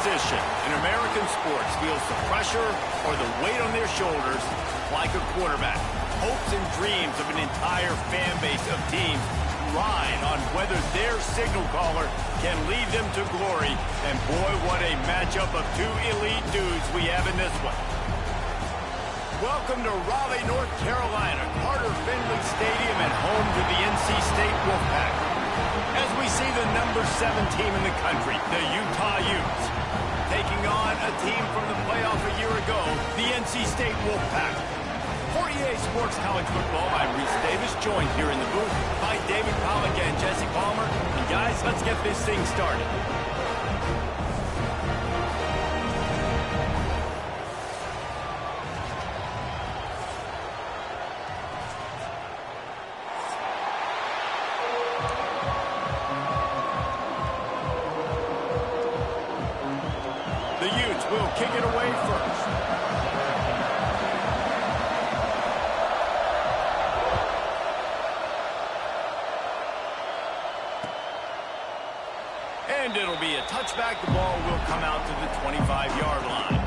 position in American sports feels the pressure or the weight on their shoulders like a quarterback. Hopes and dreams of an entire fan base of teams ride on whether their signal caller can lead them to glory. And boy, what a matchup of two elite dudes we have in this one. Welcome to Raleigh, North Carolina, Carter Finley Stadium, and home to the NC State Wolfpack. As we see the number 7 team in the country, the Utah Utes, taking on a team from the playoff a year ago, the NC State Wolfpack. For EA Sports College Football, I'm Reese Davis, joined here in the booth by David Pollack and Jesse Palmer. And guys, let's get this thing started. The Utes will kick it away first. And it'll be a touchback. The ball will come out to the 25-yard line.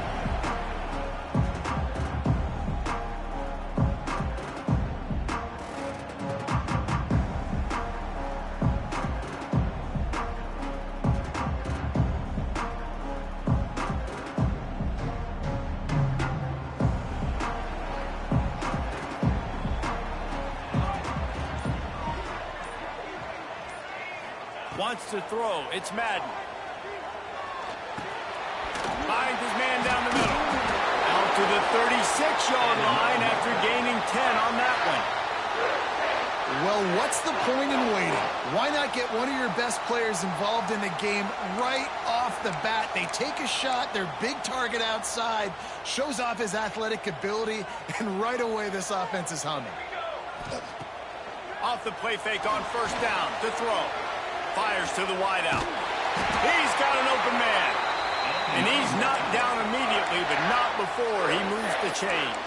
Wants to throw. It's Madden. Finds his man down the middle. Out to the 36-yard line after gaining 10 on that one. Well, what's the point in waiting? Why not get one of your best players involved in the game right off the bat? They take a shot, their big target outside, shows off his athletic ability, and right away this offense is humming. Off the play fake on first down to throw. Fires to the wideout. He's got an open man. And he's knocked down immediately, but not before he moves the chains.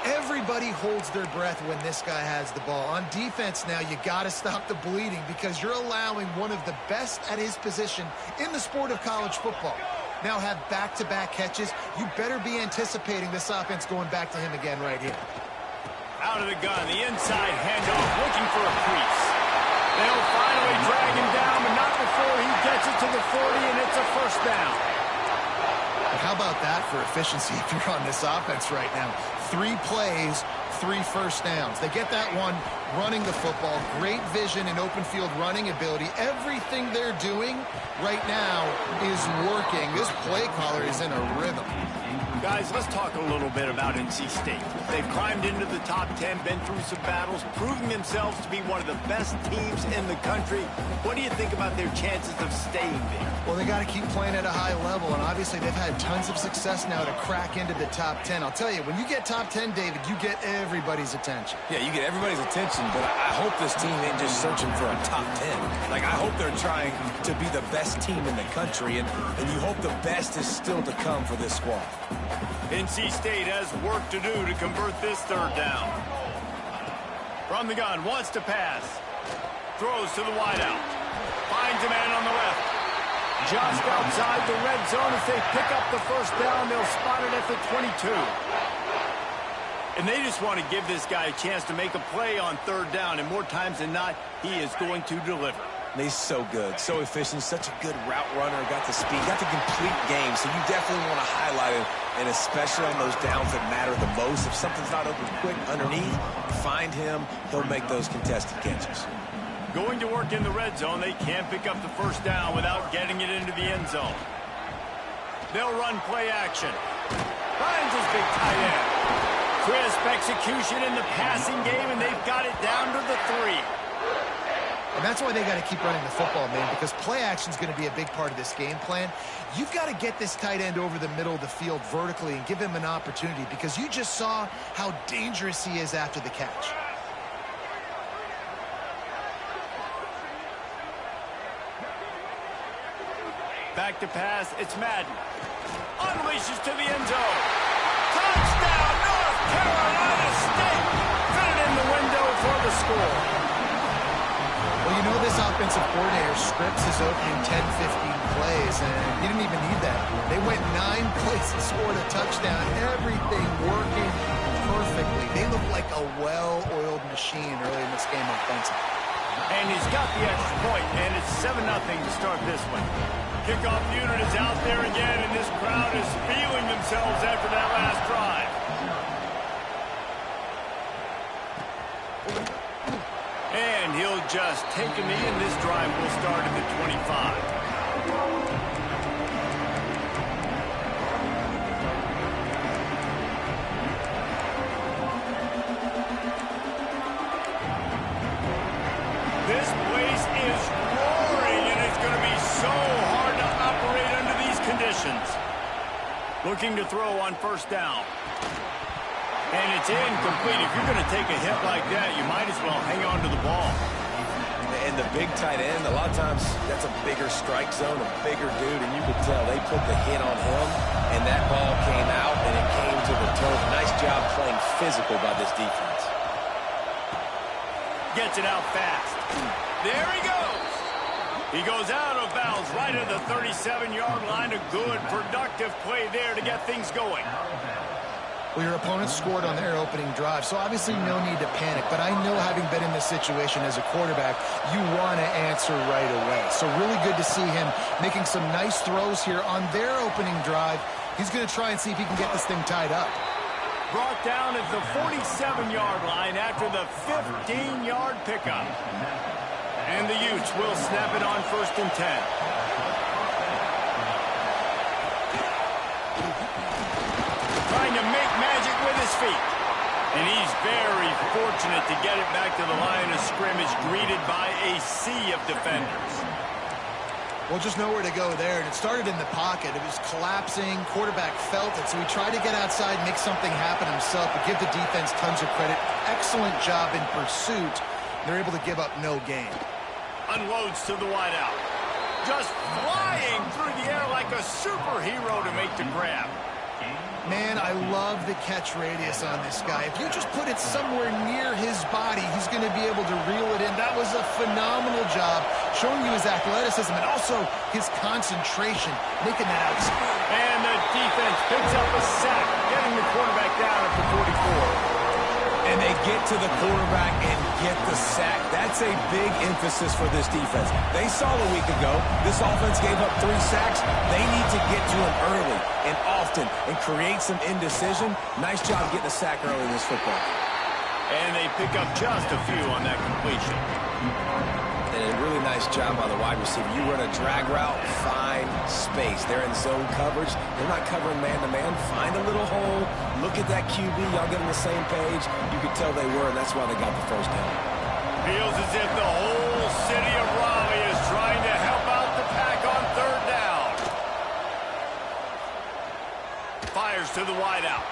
Everybody holds their breath when this guy has the ball. On defense now, you got to stop the bleeding because you're allowing one of the best at his position in the sport of college football. Now have back-to-back catches. You better be anticipating this offense going back to him again right here. Out of the gun, the inside handoff, looking for a crease. They'll finally drag him down, but not before he gets it to the 40, and it's a first down. How about that for efficiency if you're on this offense right now? 3 plays, 3 first downs. They get that one running the football. Great vision and open field running ability. Everything they're doing right now is working. This play caller is in a rhythm. Guys, let's talk a little bit about NC State. They've climbed into the top 10, been through some battles, proving themselves to be one of the best teams in the country. What do you think about their chances of staying there? Well, they got to keep playing at a high level, and obviously they've had tons of success now to crack into the top 10. I'll tell you, when you get top 10, David, you get everybody's attention. Yeah, you get everybody's attention, but I hope this team ain't just searching for a top 10. Like, I hope they're trying to be the best team in the country, and you hope the best is still to come for this squad. NC State has work to do to convert this third down. From the gun, wants to pass. Throws to the wideout. Finds a man on the left. Just outside the red zone. If they pick up the first down, they'll spot it at the 22. And they just want to give this guy a chance to make a play on third down. And more times than not, he is going to deliver. He's so good, so efficient, such a good route runner, got the speed, got the complete game, so you definitely want to highlight it, and especially on those downs that matter the most. If something's not open quick underneath, find him, he'll make those contested catches. Going to work in the red zone, they can't pick up the first down without getting it into the end zone. They'll run play action. Finds his big tight end. Crisp execution in the passing game, and they've got it down to the 3. And that's why they got to keep running the football, man, because play action is going to be a big part of this game plan. You've got to get this tight end over the middle of the field vertically and give him an opportunity because you just saw how dangerous he is after the catch. Back to pass, it's Madden. Unleashes to the end zone. Touchdown, North Carolina State! Fit it in the window for the score. Well, you know this offensive coordinator scripts his opening 10, 15 plays, and he didn't even need that. They went 9 plays and scored a touchdown. Everything working perfectly. They look like a well-oiled machine early in this game offensively. And he's got the extra point, and it's 7-0 to start this one. Kickoff unit is out there again, and this crowd is feeling themselves after that last drive. And he'll just take a knee, and this drive will start at the 25. This place is roaring, and it's going to be so hard to operate under these conditions. Looking to throw on first down. And it's incomplete. If you're going to take a hit like that, you might as well hang on to the ball. And the big tight end, a lot of times that's a bigger strike zone, a bigger dude, and you could tell they put the hit on him, and that ball came out, and it came to the turf. Nice job playing physical by this defense. Gets it out fast. There he goes. He goes out of bounds right at the 37-yard line. A good, productive play there to get things going. Well, your opponent scored on their opening drive, so obviously no need to panic. But I know, having been in this situation as a quarterback, you want to answer right away. So really good to see him making some nice throws here on their opening drive. He's going to try and see if he can get this thing tied up. Brought down at the 47-yard line after the 15-yard pickup. And the Utes will snap it on 1st and 10. Trying to make magic with his feet. And he's very fortunate to get it back to the line of scrimmage, greeted by a sea of defenders. Well, just nowhere to go there. And it started in the pocket. It was collapsing. Quarterback felt it, so he tried to get outside, make something happen himself, but give the defense tons of credit. Excellent job in pursuit. They're able to give up no gain. Unloads to the wideout. Just flying through the air like a superhero to make the grab. Man, I love the catch radius on this guy. If you just put it somewhere near his body, he's going to be able to reel it in. That was a phenomenal job, showing you his athleticism and also his concentration, making that outside. And the defense picks up a sack, getting the quarterback down at the 44. And they get to the quarterback and get the sack. That's a big emphasis for this defense. They saw a week ago this offense gave up 3 sacks. They need to get to him early and often and create some indecision. Nice job getting a sack early in this football. And they pick up just a few on that completion. And a really nice job by the wide receiver. You run a drag route, find space. They're in zone coverage. They're not covering man-to-man. Find a little hole. Look at that QB. Y'all get on the same page. You could tell they were, and that's why they got the first down. Feels as if the whole city of Raleigh is trying to help out the pack on 3rd down. Fires to the wideout.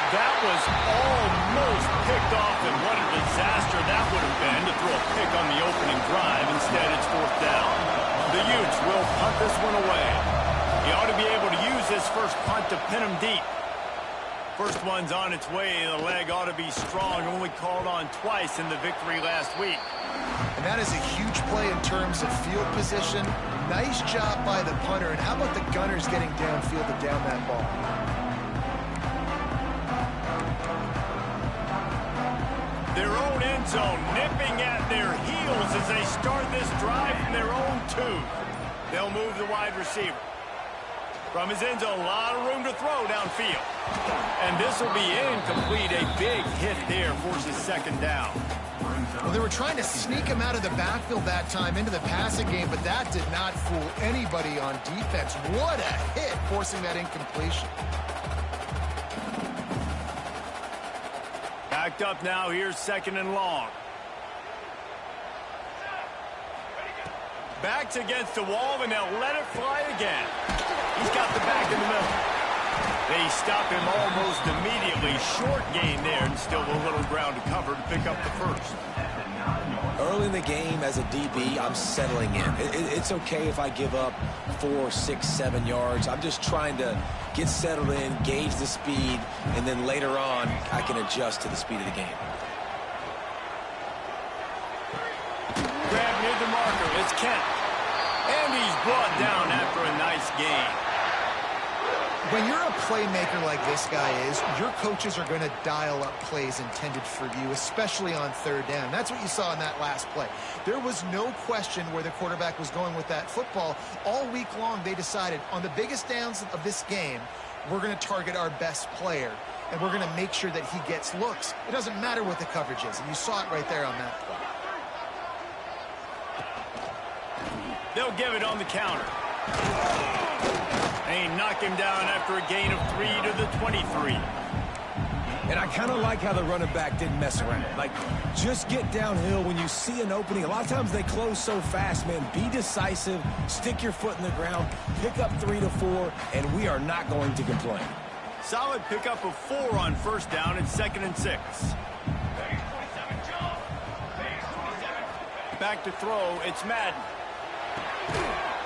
That was almost picked off, and what a disaster that would have been to throw a pick on the opening drive. Instead, it's 4th down. The Utes will punt this one away. He ought to be able to use this first punt to pin him deep. First one's on its way. The leg ought to be strong. Only called on twice in the victory last week. And that is a huge play in terms of field position. Nice job by the punter. And how about the Gunners getting downfield to down that ball? Their own end zone nipping at their heels as they start this drive from their own 2. They'll move the wide receiver. From his end zone, a lot of room to throw downfield. And this will be incomplete. A big hit there forces 2nd down. Well, they were trying to sneak him out of the backfield that time into the passing game, but that did not fool anybody on defense. What a hit, forcing that incompletion. Backed up now. Here's 2nd and long. Backs against the wall, and they'll let it fly again. He's got the back in the middle. They stop him almost immediately. Short gain there, and still a little ground to cover to pick up the first. Early in the game, as a DB, I'm settling in. It's okay if I give up 4, 6, 7 yards. I'm just trying to get settled in, gauge the speed, and then later on, I can adjust to the speed of the game. It's Kent. And he's brought down after a nice gain. When you're a playmaker like this guy is, your coaches are going to dial up plays intended for you, especially on third down. That's what you saw in that last play. There was no question where the quarterback was going with that football. All week long, they decided on the biggest downs of this game, we're going to target our best player, and we're going to make sure that he gets looks. It doesn't matter what the coverage is, and you saw it right there on that play. They'll give it on the counter. They knock him down after a gain of 3 to the 23. And I kind of like how the running back didn't mess around. Like, just get downhill when you see an opening. A lot of times they close so fast, man. Be decisive, stick your foot in the ground, pick up 3 to 4, and we are not going to complain. Solid pickup of 4 on first down and 2nd and 6. Back to throw, it's Madden.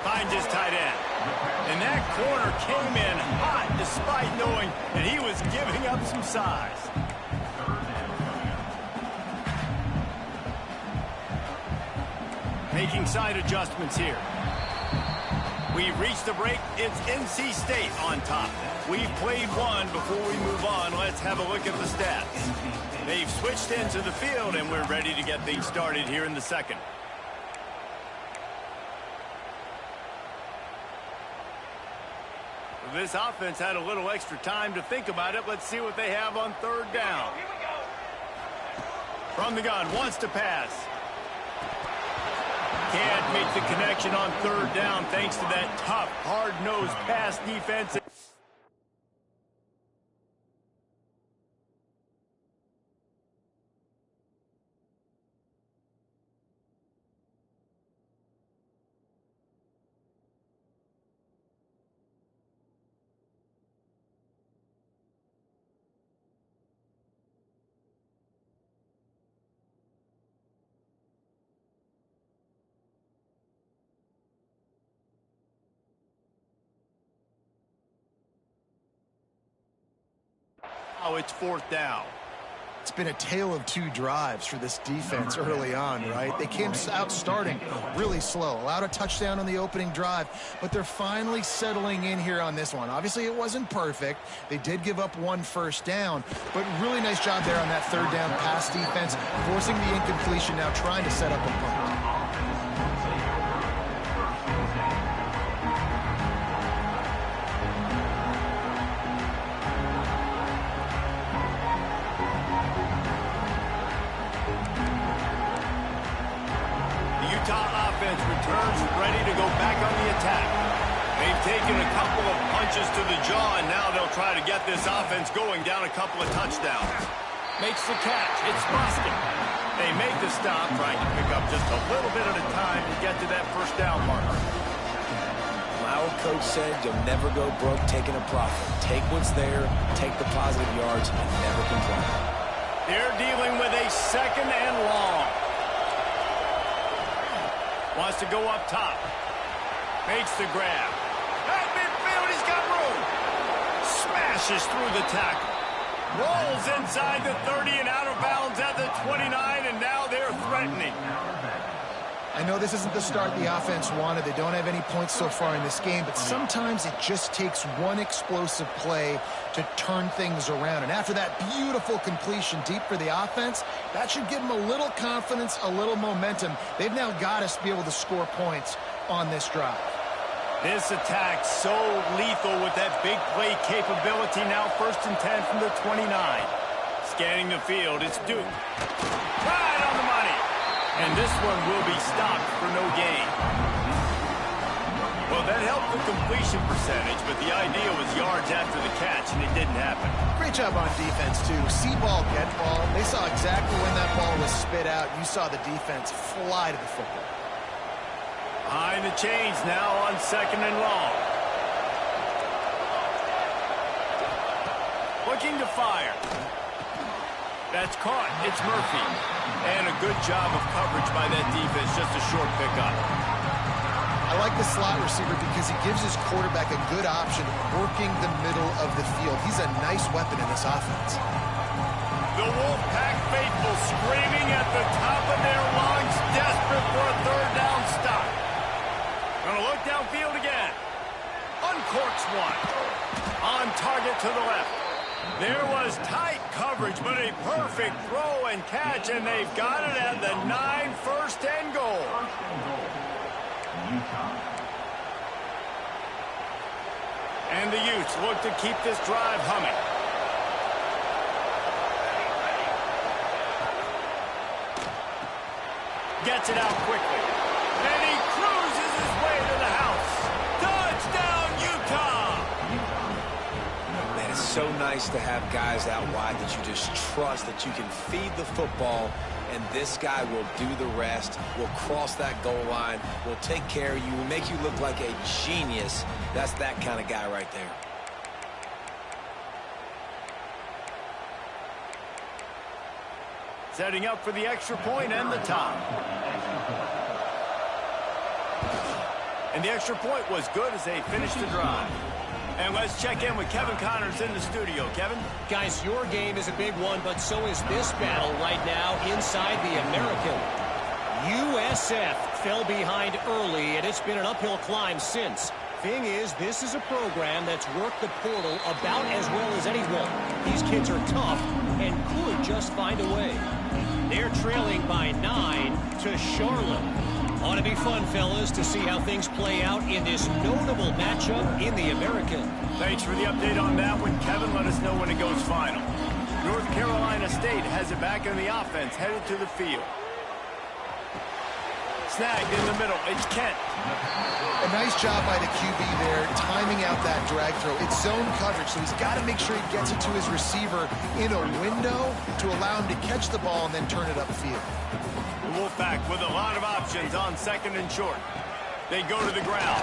Finds his tight end. And that corner came in hot despite knowing that he was giving up some size. Making side adjustments here. We've reached the break. It's NC State on top. We've played one. Before we move on, let's have a look at the stats. They've switched into the field, and we're ready to get things started here in the second. This offense had a little extra time to think about it. Let's see what they have on third down. From the gun, wants to pass. Can't make the connection on third down thanks to that tough, hard-nosed pass defense. Oh, it's fourth down. It's been a tale of 2 drives for this defense early on, right? They came out starting really slow, allowed a touchdown on the opening drive, but they're finally settling in here on this one. Obviously, it wasn't perfect. They did give up 1 first down, but really nice job there on that third down pass defense, forcing the incompletion, now trying to set up a punt. Returns ready to go back on the attack. They've taken a couple of punches to the jaw, and now they'll try to get this offense going down a couple of touchdowns. Makes the catch. It's Boston. They make the stop, trying to pick up just a little bit at a time to get to that first down marker. My old coach said you'll never go broke taking a profit. Take what's there, take the positive yards, and never complain. They're dealing with a 2nd and long. Wants to go up top. Makes the grab. At midfield, he's got room. Smashes through the tackle. Rolls inside the 30 and out of bounds at the 29, and now they're threatening. I know this isn't the start the offense wanted. They don't have any points so far in this game, but sometimes it just takes one explosive play to turn things around. And after that beautiful completion deep for the offense, that should give them a little confidence, a little momentum. They've now got us to be able to score points on this drive. This attack so lethal with that big play capability. Now 1st and 10 from the 29. Scanning the field, it's Duke. Right on the money. And this one will be stopped for no gain. Well, that helped the completion percentage, but the idea was yards after the catch, and it didn't happen. Great job on defense, too. See ball, get ball. They saw exactly when that ball was spit out. You saw the defense fly to the football. Behind the chains now on 2nd and long. Looking to fire. That's caught. It's Murphy. And a good job of coverage by that defense. Just a short pickup. I like the slot receiver because he gives his quarterback a good option working the middle of the field. He's a nice weapon in this offense. The Wolfpack faithful screaming at the top of their lungs. desperate for a third down stop. Gonna look downfield again. Uncorks one. On target to the left. There was tight coverage, but a perfect throw and catch, and they've got it at the 9, first and goal. And the Utes look to keep this drive humming. Gets it out quickly. And he cruises his way to the house. Touchdown, Utah! Man, it's so nice to have guys out wide that you just trust that you can feed the football, and this guy will do the rest, will cross that goal line, will take care of you, will make you look like a genius. That's that kind of guy right there. Setting up for the extra point and the tie. And the extra point was good as they finished the drive. And let's check in with Kevin Connors in the studio. Kevin? Guys, your game is a big one, but so is this battle right now inside the American. USF fell behind early, and it's been an uphill climb since. Thing is, this is a program that's worked the portal about as well as anyone. These kids are tough and could just find a way. They're trailing by 9 to Charlotte. Ought to be fun, fellas, to see how things play out in this notable matchup in the American. Thanks for the update on that one, Kevin. Let us know when it goes final. North Carolina State has it back in the offense, headed to the field. Snagged in the middle. It's Kent. A nice job by the QB there, timing out that drag throw. It's zone coverage, so he's got to make sure he gets it to his receiver in a window to allow him to catch the ball and then turn it upfield. The Wolfpack with a lot of options on second and short. They go to the ground.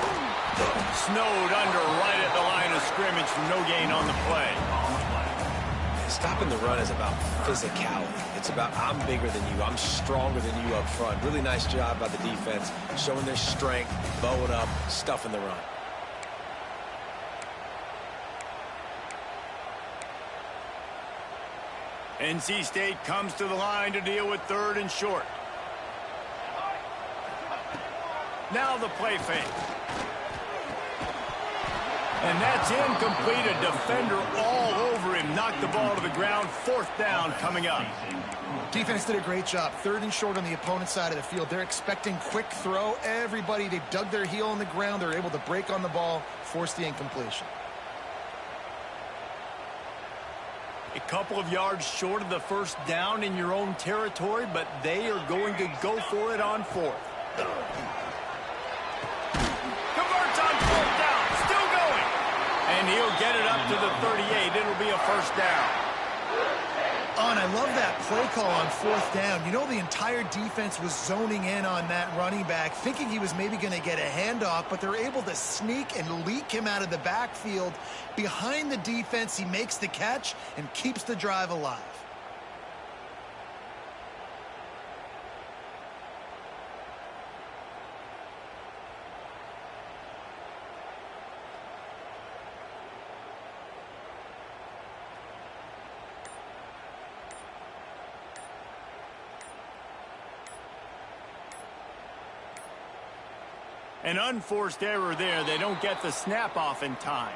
Snowed under right at the line of scrimmage for no gain on the play. Stopping the run is about physicality. It's about I'm bigger than you. I'm stronger than you up front. Really nice job by the defense, showing their strength, bowing up, stuffing the run. NC State comes to the line to deal with third and short. Now the play fake. And that's incomplete. A defender all over him. Knocked the ball to the ground. Fourth down coming up. Defense did a great job. Third and short on the opponent's side of the field. They're expecting quick throw. Everybody, they've dug their heel on the ground. They're able to break on the ball, force the incompletion. A couple of yards short of the first down in your own territory, but they are going to go for it on fourth. Converts on fourth down. Still going. And he'll get it up to the 38. It'll be a first down. Oh, and I love that play call on fourth down. You know, the entire defense was zoning in on that running back, thinking he was maybe going to get a handoff, but they're able to sneak and leak him out of the backfield. Behind the defense, he makes the catch and keeps the drive alive. An unforced error there. They don't get the snap off in time.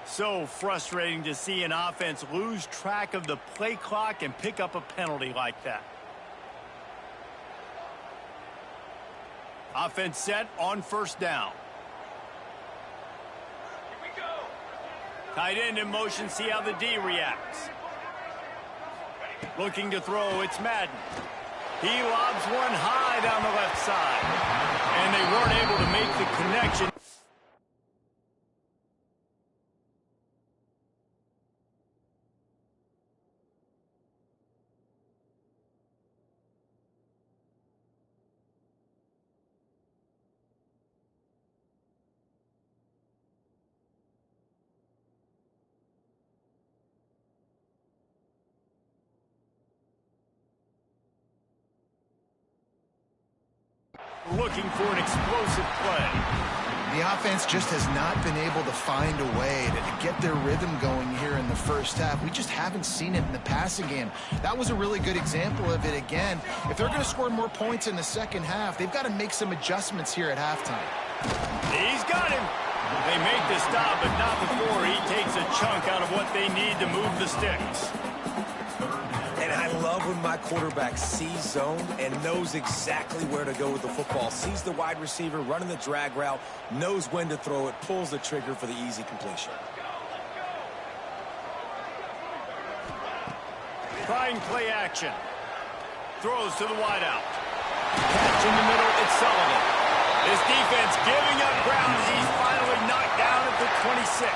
So frustrating to see an offense lose track of the play clock and pick up a penalty like that. Offense set on first down. Here we go. Tight end in motion. See how the D reacts. Looking to throw, it's Madden. He lobs one high down the left side. And they weren't able to make the connection. Looking for an explosive play. The offense just has not been able to find a way to get their rhythm going here in the first half. We just haven't seen it in the passing game. That was a really good example of it again. If they're going to score more points in the second half, they've got to make some adjustments here at halftime. He's got him. They make the stop, but not before he takes a chunk out of what they need to move the sticks. And I love when my quarterback sees zone and knows exactly where to go with the football. Sees the wide receiver running the drag route, knows when to throw it, pulls the trigger for the easy completion. Trying play action. Throws to the wideout. Catch in the middle, it's Sullivan. This defense giving up ground as he's finally knocked down at the 26.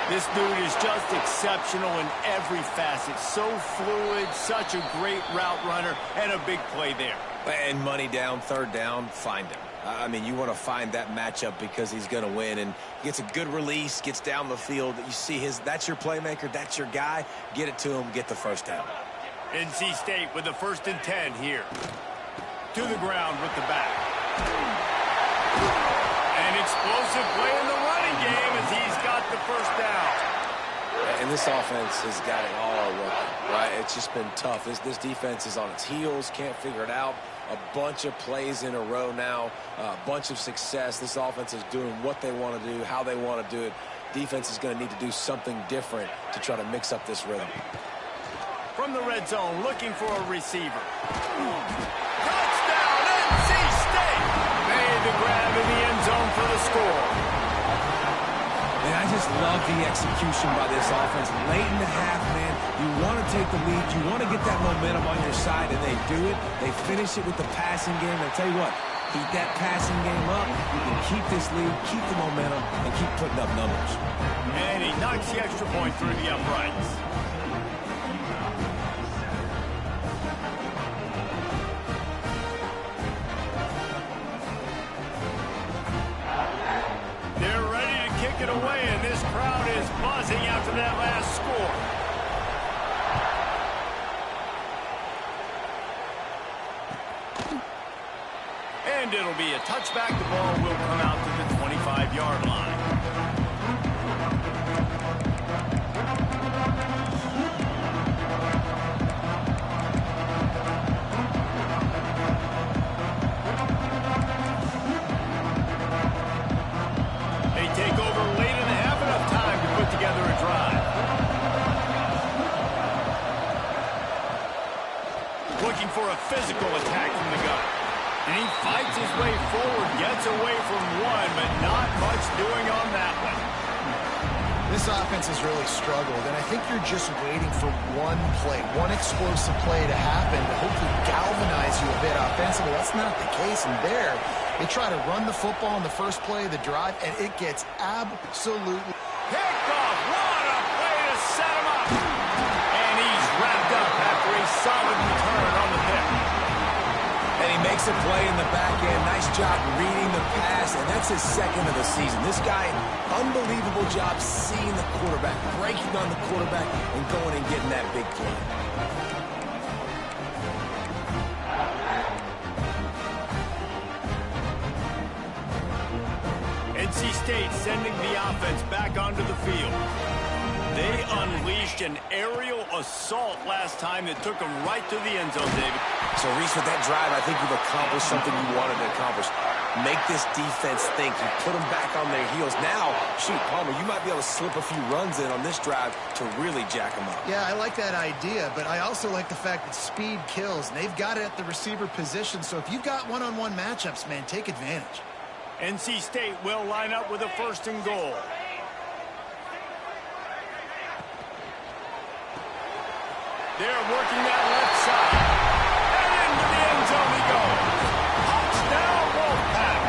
This dude is just exceptional in every facet. So fluid, such a great route runner, and a big play there. And money down, third down, find him. I mean, you want to find that matchup because he's going to win. And gets a good release, gets down the field. You see that's your playmaker, that's your guy. Get it to him, get the first down. NC State with the 1st and 10 here. To the ground with the back. An explosive play in the running game as he's got the first down. And this offense has got it all working, right? It's just been tough. This defense is on its heels, can't figure it out. A bunch of plays in a row now, a bunch of success. This offense is doing what they want to do, how they want to do it. Defense is going to need to do something different to try to mix up this rhythm. From the red zone, looking for a receiver. Touchdown, NC State! Made the grab in the end zone for the score. And I just love the execution by this offense. Late in the half, man, you want to take the lead. You want to get that momentum on your side, and they do it. They finish it with the passing game. I tell you what, keep that passing game up. You can keep this lead, keep the momentum, and keep putting up numbers. And he knocks the extra point through the uprights. It away, and this crowd is buzzing after that last score. And it'll be a touchback. The ball will come out to the 25-yard line. Looking for a physical attack from the gun. And he fights his way forward, gets away from one, but not much doing on that one. This offense has really struggled, and I think you're just waiting for one play, one explosive play to happen to hopefully galvanize you a bit offensively. That's not the case, and there, they try to run the football in the first play of the drive, and it gets absolutely picked off. What a play to set him up. And he's wrapped up after a solid return on the pick. And he makes a play in the back end. Nice job reading the pass, and that's his second of the season. This guy, unbelievable job seeing the quarterback, breaking on the quarterback, and going and getting that big play. NC State sending the offense back onto the field. They unleashed an aerial assault last time that took them right to the end zone, David. So, Reese, with that drive, I think you've accomplished something you wanted to accomplish. Make this defense think. You put them back on their heels. Now, shoot, Palmer, you might be able to slip a few runs in on this drive to really jack them up. Yeah, I like that idea, but I also like the fact that speed kills, and they've got it at the receiver position. So if you've got one-on-one matchups, man, take advantage. NC State will line up with a 1st and goal. They're working that left side. And into the end zone he goes. Touchdown, Wolfpack.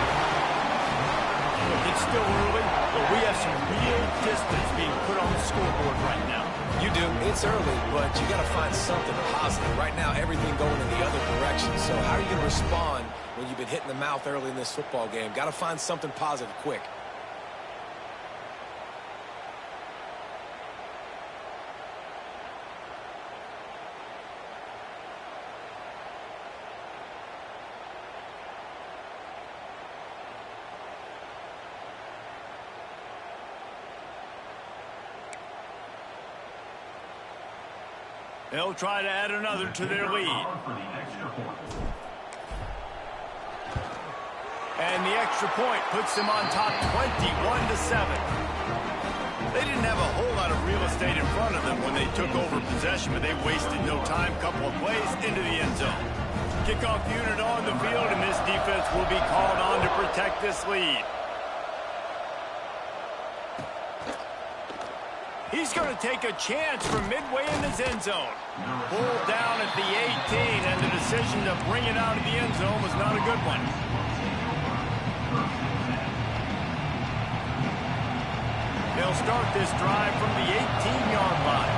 Look, it's still early, but we have some real distance being put on the scoreboard right now. You do. It's early, but you got to find something positive. Right now, everything going in the other direction. So how are you going to respond when you've been hit in the mouth early in this football game? Got to find something positive quick. They'll try to add another to their lead. And the extra point puts them on top 21-7. They didn't have a whole lot of real estate in front of them when they took over possession, but they wasted no time. Couple of plays into the end zone. Kickoff unit on the field, and this defense will be called on to protect this lead. He's going to take a chance from midway in his end zone. Pulled down at the 18, and the decision to bring it out of the end zone was not a good one. They'll start this drive from the 18-yard line.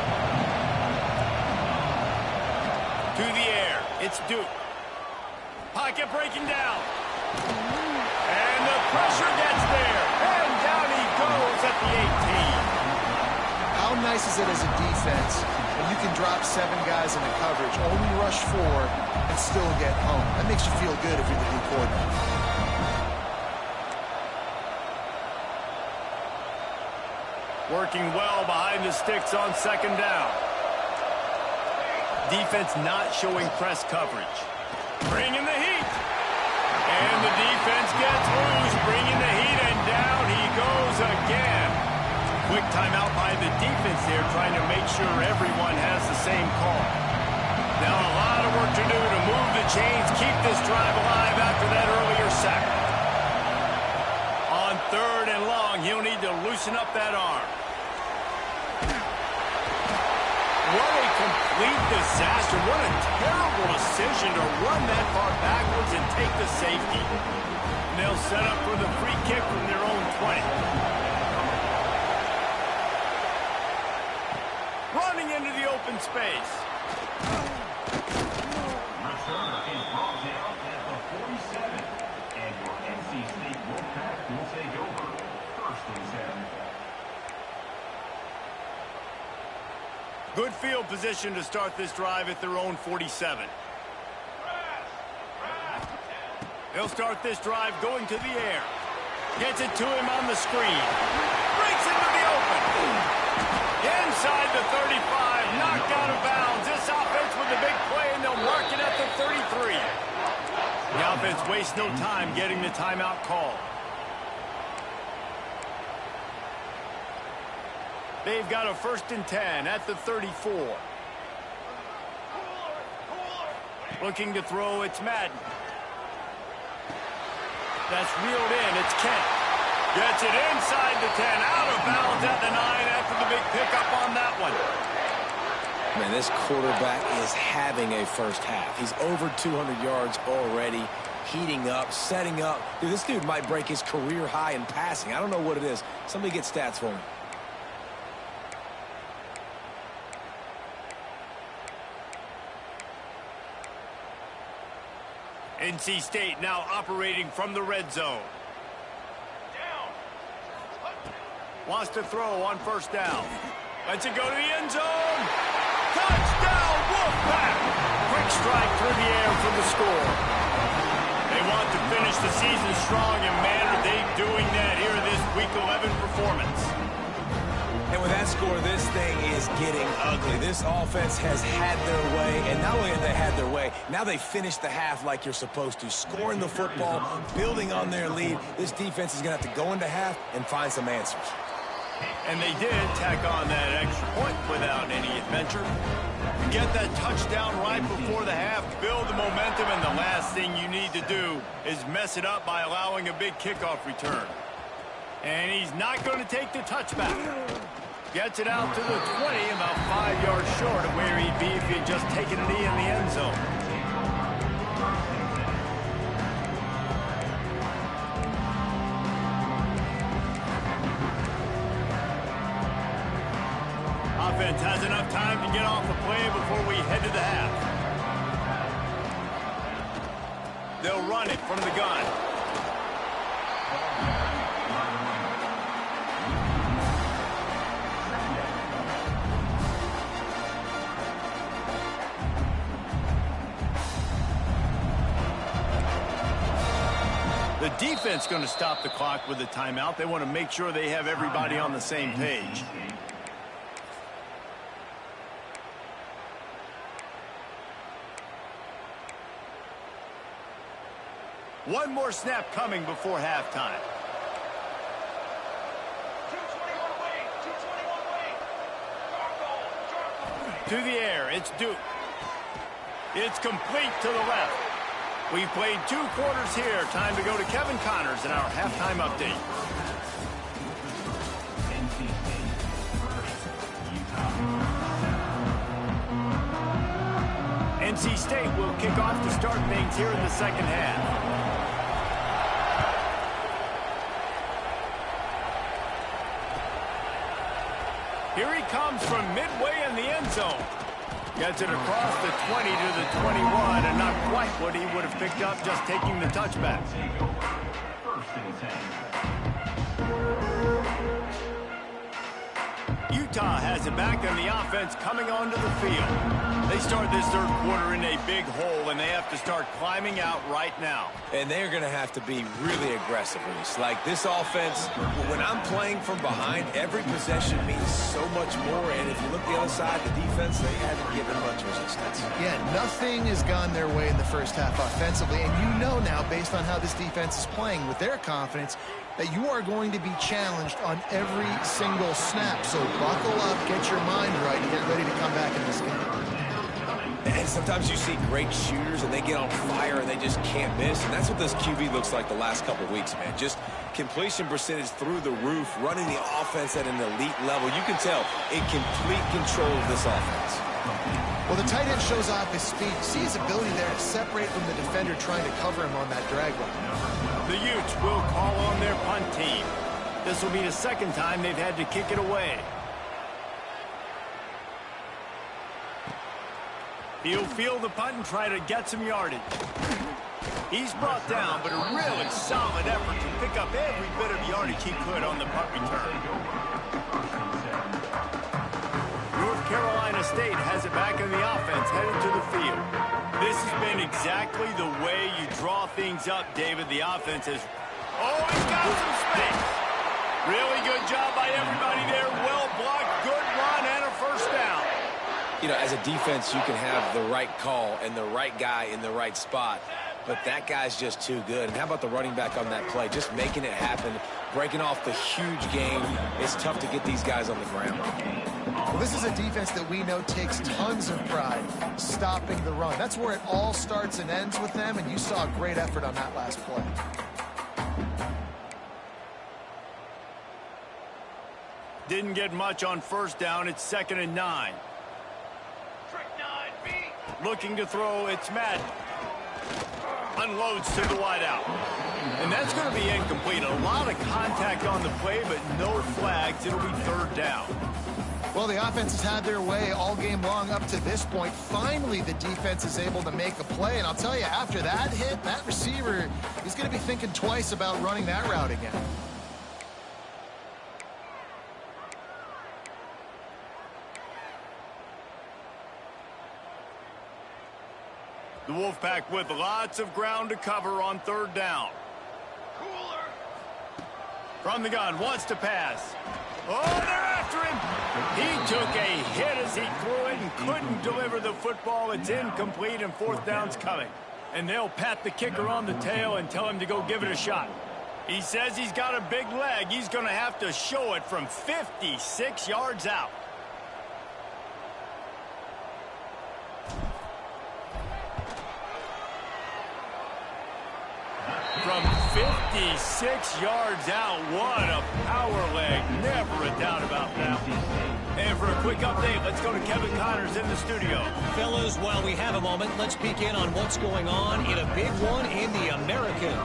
To the air, it's Duke. Pocket breaking down. And the pressure gets there. And down he goes at the 18. How nice is it as a defense when you can drop 7 guys into coverage, only rush 4, and still get home? That makes you feel good if you're the D coordinator. Working well behind the sticks on second down. Defense not showing press coverage. Bringing the heat. And the defense gets loose, bringing the heat, and down he goes again. Quick timeout by the defense there, trying to make sure everyone has the same call. Now a lot of work to do to move the chains, keep this drive alive after that earlier sack. On 3rd and long, he'll need to loosen up that arm. What a complete disaster. What a terrible decision to run that far backwards and take the safety. And they'll set up for the free kick from their own 20. Running into the open space. Returner is brought down at the 47. And your NC State Wolfpack will take over. 1st and 7. Good field position to start this drive at their own 47. They'll start this drive going to the air. Gets it to him on the screen. Breaks into the open. Inside the 35. Knocked out of bounds. This offense with the big play, and they'll mark it at the 33. The offense wastes no time getting the timeout call. They've got a 1st and 10 at the 34. Looking to throw, it's Madden. That's reeled in, it's Kent. Gets it inside the 10, out of bounds at the 9 after the big pickup on that one. Man, this quarterback is having a first half. He's over 200 yards already, heating up, setting up. Dude, this dude might break his career high in passing. I don't know what it is. Somebody get stats for him. NC State now operating from the red zone. Wants to throw on 1st down. Lets it go to the end zone. Touchdown, Wolfpack! Quick strike through the air for the score. They want to finish the season strong, and man, are they doing that here in this Week 11 performance. And with that score, this thing is getting ugly. This offense has had their way, and not only have they had their way, now they finished the half like you're supposed to, scoring the football, building on their lead. This defense is going to have to go into half and find some answers. And they did tack on that extra point without any adventure. Get that touchdown right before the half, build the momentum, and the last thing you need to do is mess it up by allowing a big kickoff return. And he's not going to take the touchback. Gets it out to the 20, about 5 yards short of where he'd be if he had just taken a knee in the end zone. Offense has enough time to get off the play before we head to the half. They'll run it from the gun. The defense going to stop the clock with a timeout. They want to make sure they have everybody on the same page. One more snap coming before halftime. 221 away. To the air, it's Duke. It's complete to the left. We've played 2 quarters here. Time to go to Kevin Connors in our halftime update. NC State will kick off to start things here in the second half. Here he comes from midway in the end zone. Gets it across the 20 to the 21, and not quite what he would have picked up just taking the touchback. First and 10. Utah has it back on the offense coming onto the field. They start this third quarter in a big hole, and they have to start climbing out right now. And they're going to have to be really aggressive, Reese. Like this offense, when I'm playing from behind, every possession means so much more. And if you look the other side, the defense, they haven't given much resistance. Yeah, nothing has gone their way in the first half offensively. And you know now, based on how this defense is playing with their confidence, that you are going to be challenged on every single snap. So buckle up, get your mind right, and get ready to come back in this game. And sometimes you see great shooters and they get on fire and they just can't miss. And that's what this QB looks like the last couple weeks, man. Just completion percentage through the roof, running the offense at an elite level. You can tell in complete control of this offense. Well, the tight end shows off his speed. See his ability there to separate from the defender trying to cover him on that drag run. The Utes will call on their punt team. This will be the second time they've had to kick it away. He'll field the punt and try to get some yardage. He's brought down, but a really solid effort to pick up every bit of yardage he could on the punt return. North Carolina State has it back in the offense, headed to the field. This has been exactly the way you draw things up, David. The offense has... Oh, he's got some space. Really good job by everybody there. Well blocked, good run, and a first down. You know, as a defense, you can have the right call and the right guy in the right spot, but that guy's just too good. And how about the running back on that play? Just making it happen, breaking off the huge game. It's tough to get these guys on the ground. Well, this is a defense that we know takes tons of pride stopping the run. That's where it all starts and ends with them, and you saw a great effort on that last play. Didn't get much on first down. It's 2nd and 9. Looking to throw, it's Madden. Unloads to the wideout. And that's going to be incomplete. A lot of contact on the play, but no flags. It'll be 3rd down. Well, the offense has had their way all game long up to this point. Finally, the defense is able to make a play. And I'll tell you, after that hit, that receiver is going to be thinking twice about running that route again. The Wolfpack with lots of ground to cover on 3rd down. From the gun, wants to pass. Oh, they're after him. He took a hit as he threw it and couldn't deliver the football. It's incomplete, and 4th down's coming. And they'll pat the kicker on the tail and tell him to go give it a shot. He says he's got a big leg. He's going to have to show it from 56 yards out. From 56 yards out, what a power leg. Never a doubt about that. And for a quick update, let's go to Kevin Connors in the studio. Fellas, while we have a moment, let's peek in on what's going on in a big one in the American.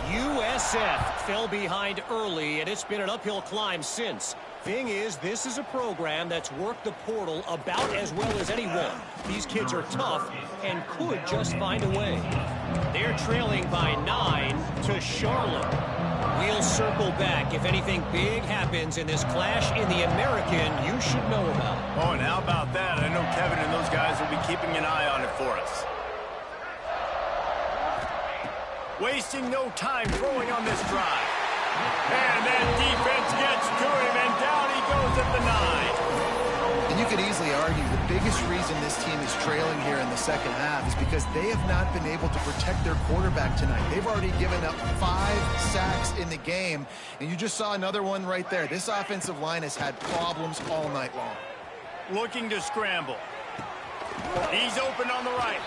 USF fell behind early, and it's been an uphill climb since. Thing is, this is a program that's worked the portal about as well as anyone. These kids are tough and could just find a way. They're trailing by 9 to Charlotte. We'll circle back if anything big happens in this clash in the American you should know about. Oh, and how about that? I know Kevin and those guys will be keeping an eye on it for us. Wasting no time throwing on this drive. And that defense gets to him, and down he goes at the 9. And you could easily argue the biggest reason this team is trailing here in the second half is because they have not been able to protect their quarterback tonight. They've already given up 5 sacks in the game, and you just saw another one right there. This offensive line has had problems all night long. Looking to scramble. He's open on the right.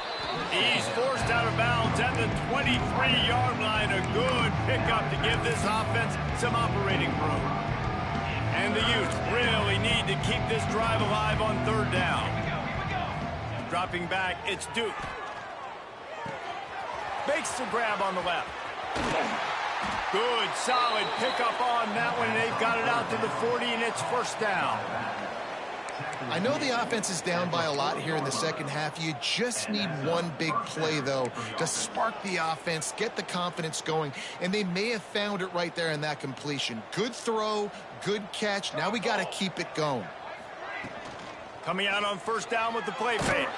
He's forced out of bounds at the 23-yard line. A good pickup to give this offense some operating room. And the Utes really need to keep this drive alive on 3rd down. Dropping back, it's Duke. Makes the grab on the left. Good, solid pickup on that one. They've got it out to the 40, and it's 1st down. I know the offense is down by a lot here in the second half. You just need one big play, though, to spark the offense, get the confidence going, and they may have found it right there in that completion. Good throw, good catch. Now we got to keep it going. Coming out on 1st down with the play fake.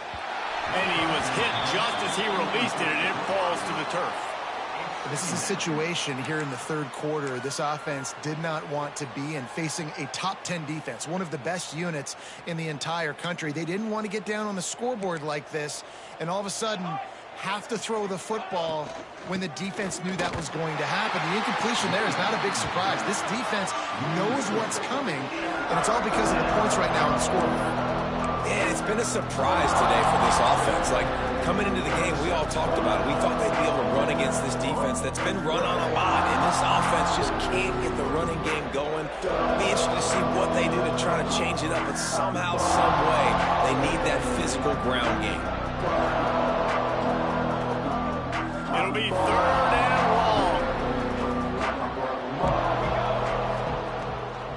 And he was hit just as he released it, and it falls to the turf. This is a situation here in the 3rd quarter this offense did not want to be in, facing a top 10 defense, one of the best units in the entire country. They didn't want to get down on the scoreboard like this, and all of a sudden have to throw the football when the defense knew that was going to happen. The incompletion there is not a big surprise. This defense knows what's coming, and it's all because of the points right now on the scoreboard. Yeah, it's been a surprise today for this offense. Like, coming into the game, we all talked about it. We thought they'd be able to run against this defense that's been run on a lot, and this offense just can't get the running game going. It'll be interesting to see what they do to try to change it up, but somehow, some way, they need that physical ground game. It'll be 3rd and long.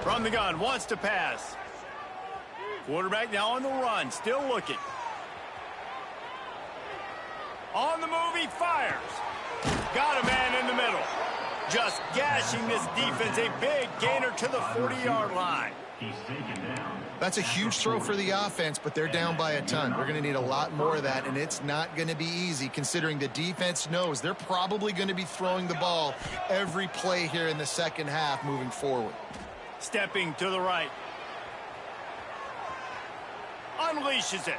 From the gun, wants to pass. Quarterback now on the run, still looking. On the move, he fires. Got a man in the middle. Just gashing this defense, a big gainer to the 40-yard line. He's taken down. That's a huge throw for the offense, but they're down by a ton. We're going to need a lot more of that, and it's not going to be easy considering the defense knows they're probably going to be throwing the ball every play here in the second half moving forward. Stepping to the right. Unleashes it.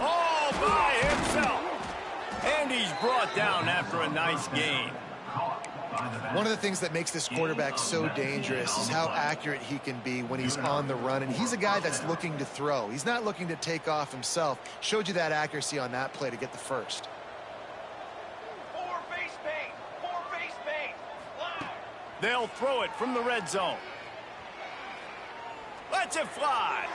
All by himself. And he's brought down after a nice gain. One of the things that makes this quarterback so dangerous is how accurate he can be when he's on the run. And he's a guy that's looking to throw. He's not looking to take off himself. Showed you that accuracy on that play to get the first. They'll throw it from the red zone. Lets it fly.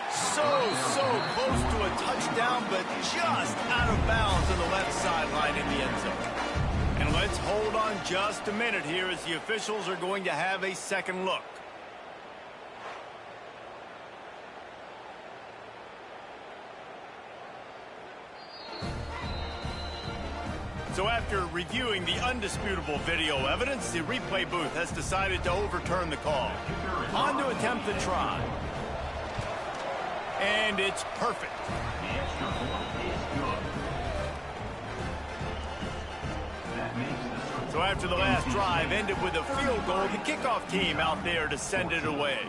So close to a touchdown, but just out of bounds on the left sideline in the end zone. And let's hold on just a minute here as the officials are going to have a second look. So after reviewing the undisputable video evidence, the replay booth has decided to overturn the call. On to attempt the try. And it's perfect. The extra point is good. That makes the So after the last drive ended with a field goal, the kickoff team out there to send it away.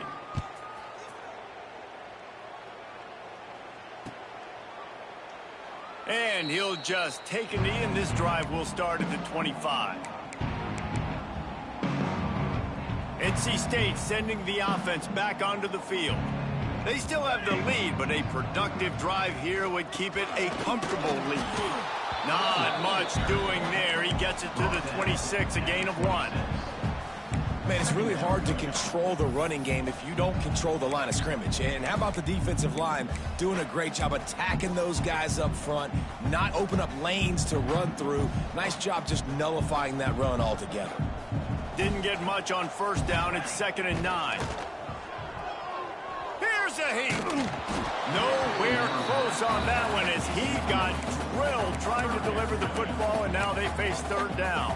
And he'll just take a knee, and this drive will start at the 25. NC State sending the offense back onto the field. They still have the lead, but a productive drive here would keep it a comfortable lead. Not much doing there. He gets it to the 26, a gain of 1. Man, it's really hard to control the running game if you don't control the line of scrimmage. And how about the defensive line doing a great job attacking those guys up front, not open up lanes to run through. Nice job just nullifying that run altogether. Didn't get much on first down. It's 2nd and 9. Here's a heat. Nowhere close on that one as he got drilled trying to deliver the football, and now they face 3rd down.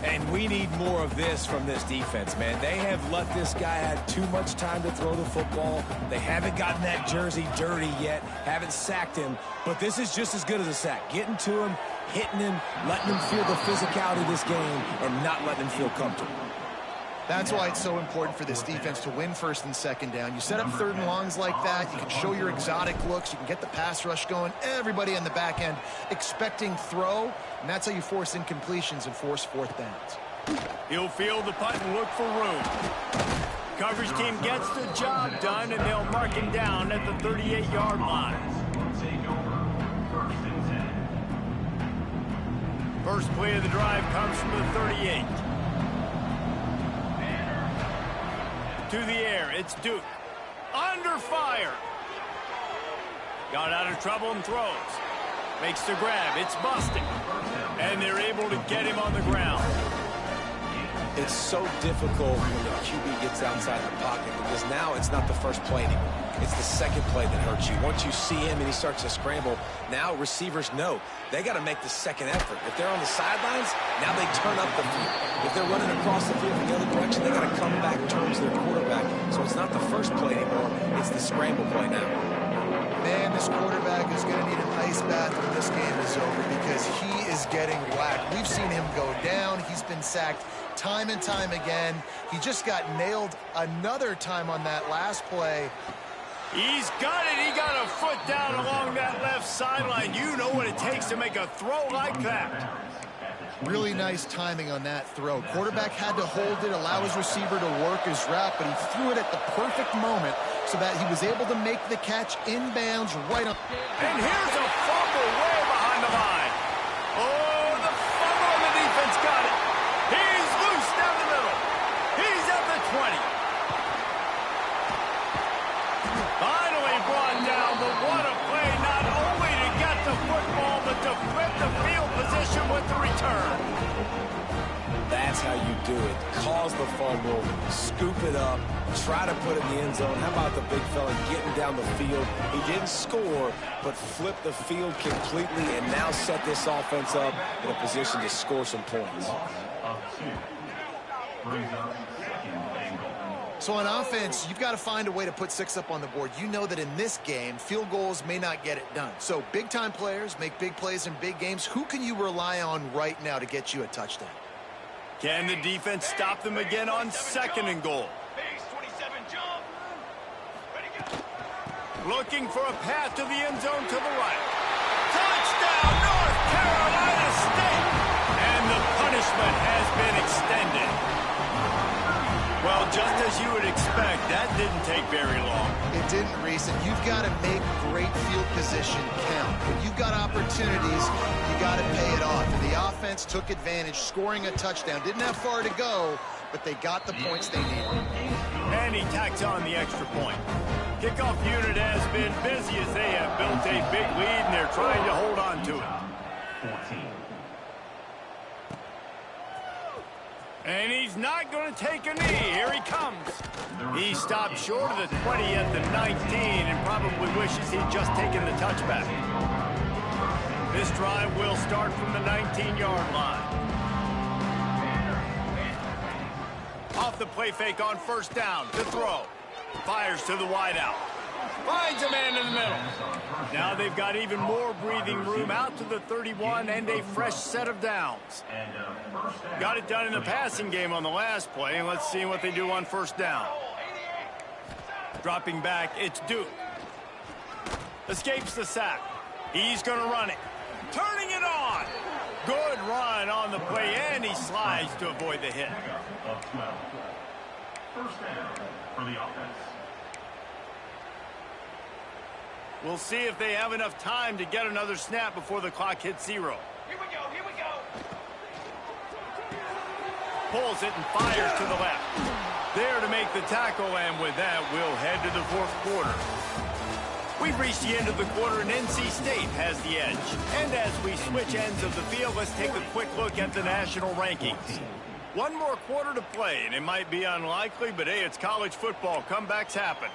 And we need more of this from this defense, man. They have let this guy have too much time to throw the football. They haven't gotten that jersey dirty yet, haven't sacked him. But this is just as good as a sack. Getting to him, hitting him, letting him feel the physicality of this game, and not letting him feel comfortable. That's why it's so important for this defense to win first and second down. You set up third and longs like that. You can show your exotic looks. You can get the pass rush going. Everybody on the back end expecting throw, and that's how you force incompletions and force fourth downs. He'll field the punt and look for room. Coverage team gets the job done, and they'll mark him down at the 38-yard line. First play of the drive comes from the 38. To the air, it's Duke. Under fire. Got out of trouble and throws. Makes the grab, it's busting. And they're able to get him on the ground. It's so difficult when the QB gets outside the pocket because now it's not the first play anymore. It's the second play that hurts you. Once you see him and he starts to scramble, now receivers know they got to make the second effort. If they're on the sidelines, now they turn up the field. If they're running across the field in the other direction, they got to come back towards their quarterback. So it's not the first play anymore. It's the scramble play now. Man, this quarterback is going to need an ice bath when this game is over because he is getting whacked. We've seen him go down. He's been sacked time and time again. He just got nailed another time on that last play. He's got it. He got a foot down along that left sideline. You know what it takes to make a throw like that. Really nice timing on that throw. Quarterback had to hold it, allow his receiver to work his route, but he threw it at the perfect moment so that he was able to make the catch inbounds right on. And here's a fumble way behind the line. Oh, the fumble and the defense got it. He's loose down the middle. He's at the 20. Finally brought down, but what a play, not only to get the football, but to flip the field position with the return. That's how you do it. Cause the fumble, scoop it up, try to put it in the end zone. How about the big fella getting down the field? He didn't score, but flipped the field completely and now set this offense up in a position to score some points. So on offense, you've got to find a way to put 6 up on the board. You know that in this game, field goals may not get it done. So big-time players make big plays in big games. Who can you rely on right now to get you a touchdown? Can the defense stop them again on second and goal? Looking for a path to the end zone to the right. Touchdown, North Carolina State! And the punishment has been extended. Well, just as you would expect, that didn't take very long. It didn't, Reese, and you've got to make great field position count. When you've got opportunities, you got to pay it off. And the offense took advantage, scoring a touchdown. Didn't have far to go, but they got the points they needed. And he tacks on the extra point. Kickoff unit has been busy as they have built a big lead, and they're trying to hold on to it. 14. And he's not going to take a knee. Here he comes. He stopped short of the 20 at the 19 and probably wishes he'd just taken the touchback. This drive will start from the 19-yard line. Off the play fake on first down to throw. Fires to the wideout. Finds a man in the middle. Now they've got even more breathing room out to the 31 and a fresh set of downs. Got it done in the passing game on the last play, and let's see what they do on first down. Dropping back, it's Duke. Escapes the sack. He's going to run it. Turning it on. Good run on the play, and he slides to avoid the hit. First down for the offense. We'll see if they have enough time to get another snap before the clock hits 0. Here we go, here we go. Pulls it and fires to the left. There to make the tackle, and with that, we'll head to the fourth quarter. We've reached the end of the quarter, and NC State has the edge. And as we switch ends of the field, let's take a quick look at the national rankings. One more quarter to play, and it might be unlikely, but hey, it's college football. Comebacks happen.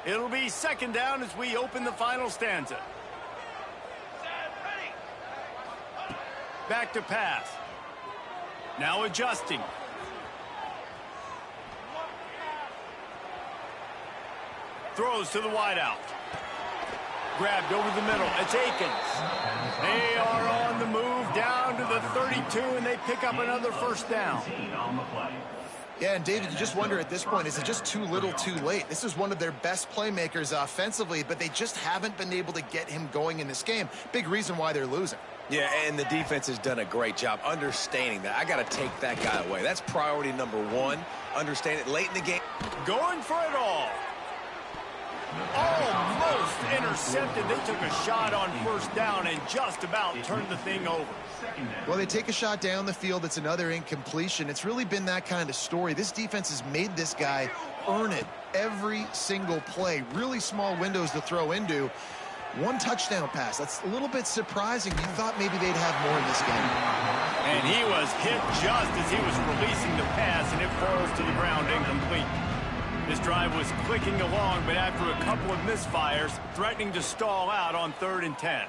It'll be second down as we open the final stanza. Back to pass. Now adjusting. Throws to the wideout. Grabbed over the middle. It's Akins. They are on the move down to the 32, and they pick up another first down. Yeah, and David, you just wonder at this point, is it just too little too late? This is one of their best playmakers offensively, but they just haven't been able to get him going in this game. Big reason why they're losing. Yeah, and the defense has done a great job understanding that. I got to take that guy away. That's priority number one. Understand it late in the game. Going for it all. Almost intercepted. They took a shot on first down and just about turned the thing over. Well, they take a shot down the field. It's another incompletion. It's really been that kind of story. This defense has made this guy earn it every single play. Really small windows to throw into. One touchdown pass. That's a little bit surprising. You thought maybe they'd have more in this game. And he was hit just as he was releasing the pass, and it falls to the ground incomplete. This drive was clicking along, but after a couple of misfires, threatening to stall out on 3rd and 10.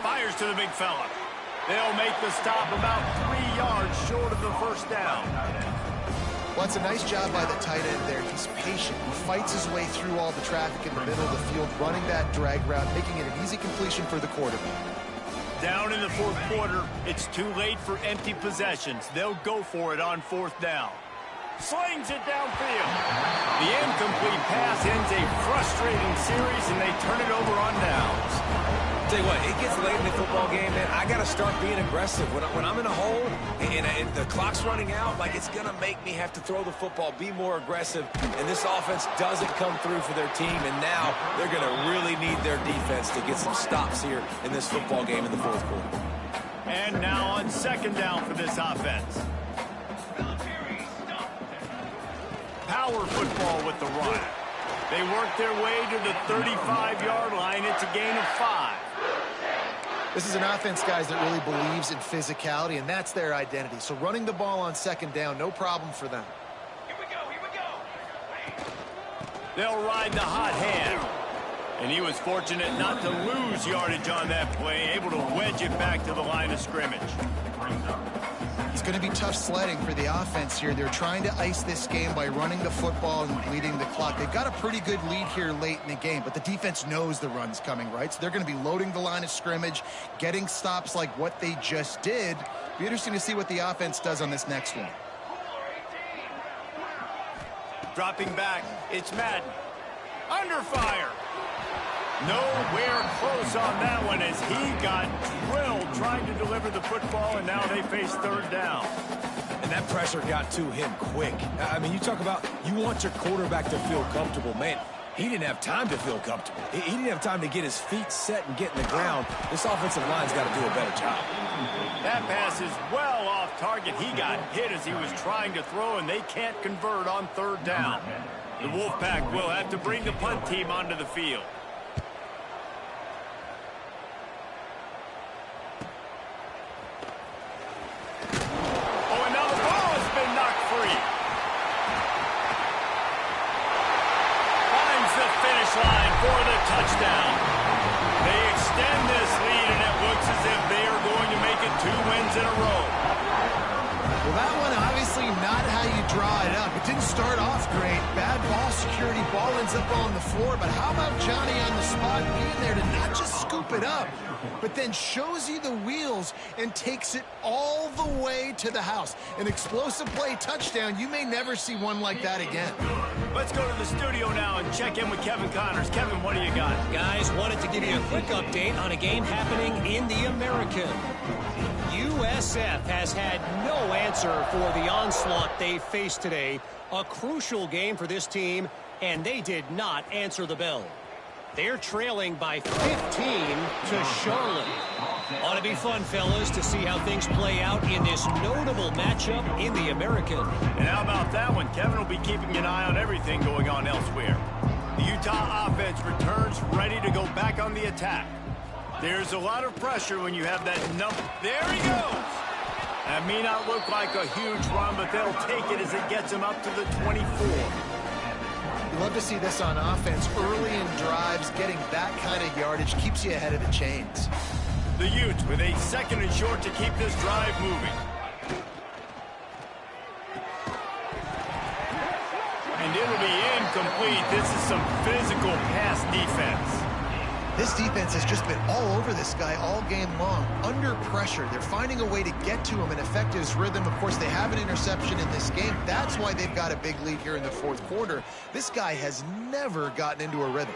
Fires to the big fella. They'll make the stop about 3 yards short of the first down. Well, it's a nice job by the tight end there. He's patient. He fights his way through all the traffic in the middle of the field, running that drag route, making it an easy completion for the quarterback. Down in the 4th quarter, it's too late for empty possessions. They'll go for it on 4th down. Slings it downfield. The incomplete pass ends a frustrating series, and they turn it over on downs. Tell you what, it gets late in the football game, man. I got to start being aggressive. When I'm in a hole and the clock's running out, like, it's going to make me have to throw the football, be more aggressive. And this offense doesn't come through for their team, and now they're going to really need their defense to get some stops here in this football game in the 4th quarter. And now on 2nd down for this offense. Power football with the run. They work their way to the 35-yard line. It's a gain of 5. This is an offense, guys, that really believes in physicality, and that's their identity. So running the ball on 2nd down, no problem for them. Here we go. They'll ride the hot hand. And he was fortunate not to lose yardage on that play, able to wedge it back to the line of scrimmage. It's going to be tough sledding for the offense here. They're trying to ice this game by running the football and bleeding the clock. They've got a pretty good lead here late in the game, but the defense knows the run's coming, right? So they're going to be loading the line of scrimmage, getting stops like what they just did. Be interesting to see what the offense does on this next one. Dropping back, it's Madden. Under fire. Nowhere close on that one as he got drilled trying to deliver the football, and now they face 3rd down. And that pressure got to him quick. I mean, you talk about you want your quarterback to feel comfortable. Man, he didn't have time to feel comfortable. He didn't have time to get his feet set and get in the ground. This offensive line's got to do a better job. That pass is well off target. He got hit as he was trying to throw, and they can't convert on 3rd down. The Wolfpack will have to bring the punt team onto the field. For the touchdown. They extend this lead, and it looks as if they are going to make it 2 wins in a row. Well, that one obviously not how you draw it up. It didn't start off great. Bad ball security. Ball ends up on the floor. But how about Johnny on the spot being there to not just scoop it up, but then shows you the wheels and takes it all the way to the house. An explosive play touchdown. You may never see one like that again. Let's go to the studio now and check in with Kevin Connors. Kevin, what do you got? Guys, wanted to give you a quick update on a game happening in the American. USF has had no answer for the onslaught they faced today. A crucial game for this team, and they did not answer the bell. They're trailing by 15 to Charlotte. Ought to be fun, fellas, to see how things play out in this notable matchup in the American. And how about that one? Kevin will be keeping an eye on everything going on elsewhere. The Utah offense returns ready to go back on the attack. There's a lot of pressure when you have that number. There he goes. That may not look like a huge run, but they'll take it as it gets him up to the 24. You love to see this on offense. Early in drives, getting that kind of yardage keeps you ahead of the chains. The Utes with a 2nd and short to keep this drive moving. And it'll be incomplete. This is some physical pass defense. This defense has just been all over this guy all game long. Under pressure, they're finding a way to get to him and affect his rhythm. Of course, they have an interception in this game. That's why they've got a big lead here in the fourth quarter. This guy has never gotten into a rhythm.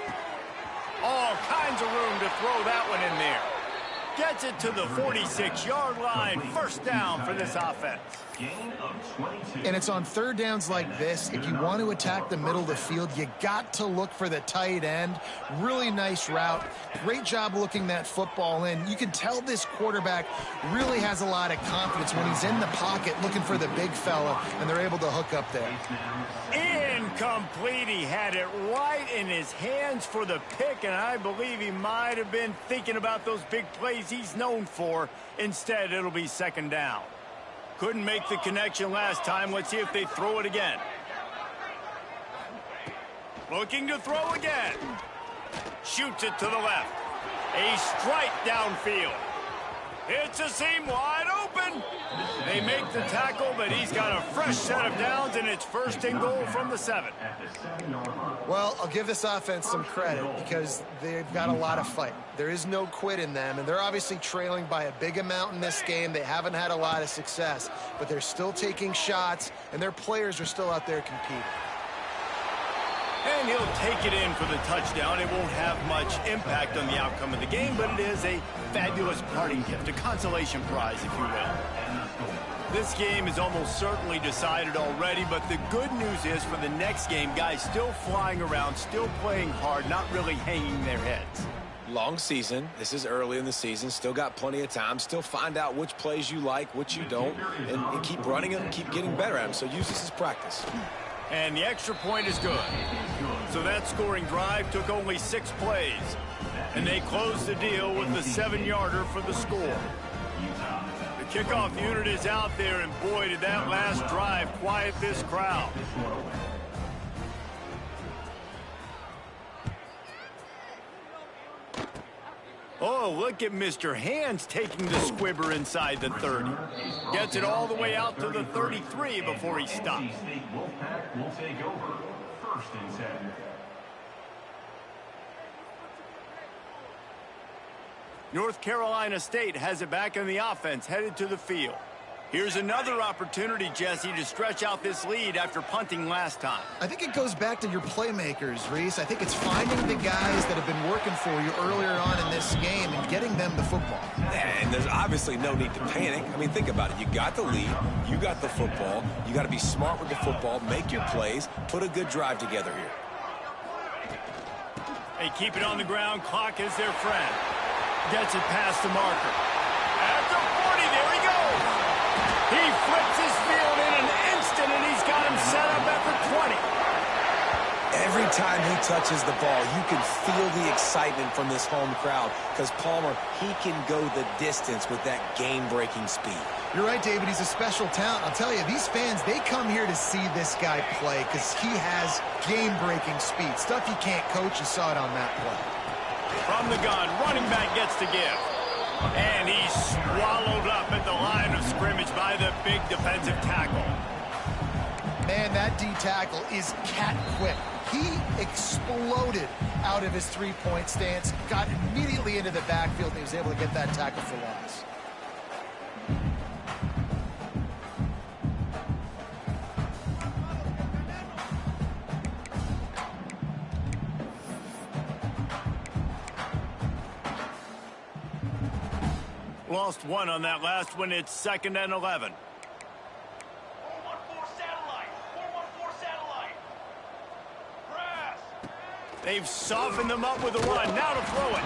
All kinds of room to throw that one in there. Gets it to the 46-yard line. First down for this offense. Gain of 22. And it's on third downs like this. If you want to attack the middle of the field, you got to look for the tight end. Really nice route. Great job looking that football in. You can tell this quarterback really has a lot of confidence when he's in the pocket looking for the big fella, and they're able to hook up there. Incomplete. He had it right in his hands for the pick, and I believe he might have been thinking about those big plays he's known for. Instead, it'll be second down. Couldn't make the connection last time. Let's see if they throw it again. Looking to throw again. Shoots it to the left. A strike downfield. It's a seam wide open. They make the tackle, but he's got a fresh set of downs, and it's first and goal from the 7. Well, I'll give this offense some credit because they've got a lot of fight. There is no quit in them, and they're obviously trailing by a big amount in this game. They haven't had a lot of success, but they're still taking shots, and their players are still out there competing. And he'll take it in for the touchdown. It won't have much impact on the outcome of the game, but it is a fabulous parting gift, a consolation prize, if you will. This game is almost certainly decided already, but the good news is for the next game, guys still flying around, still playing hard, not really hanging their heads. Long season. This is early in the season. Still got plenty of time. Still find out which plays you like, which you don't, and keep running them, keep getting better at them. So use this as practice. And the extra point is good. So that scoring drive took only 6 plays. And they closed the deal with the 7-yarder for the score. The kickoff unit is out there, and boy, did that last drive quiet this crowd. Oh, look at Mr. Hands taking the squibber inside the 30. Gets it all the way out to the 33 before he stops. Wolfpack will take over. First and 7. North Carolina State has it back in the offense, headed to the field. Here's another opportunity, Jesse, to stretch out this lead after punting last time. I think it goes back to your playmakers, Reese. I think it's finding the guys that have been working for you earlier on in this game and getting them the football. And there's obviously no need to panic. I mean, think about it. You got the lead. You got the football. You got to be smart with the football, make your plays, put a good drive together here. They keep it on the ground. Clock is their friend. Gets it past the marker. At the 40, there he goes. He flips his field in an instant, and he's got him set up at the 20. Every time he touches the ball, you can feel the excitement from this home crowd because Palmer, he can go the distance with that game-breaking speed. You're right, David. He's a special talent. I'll tell you, these fans, they come here to see this guy play because he has game-breaking speed. Stuff you can't coach. You saw it on that play. From the gun, running back gets to give. And he's swallowed up at the line of scrimmage by the big defensive tackle. Man, that D tackle is cat quick. He exploded out of his three-point stance, got immediately into the backfield, and he was able to get that tackle for loss. Lost one on that last one. It's 2nd and 11. 4-1-4 satellite. 4-1-4 satellite. Press. They've softened them up with a run. Now to throw it.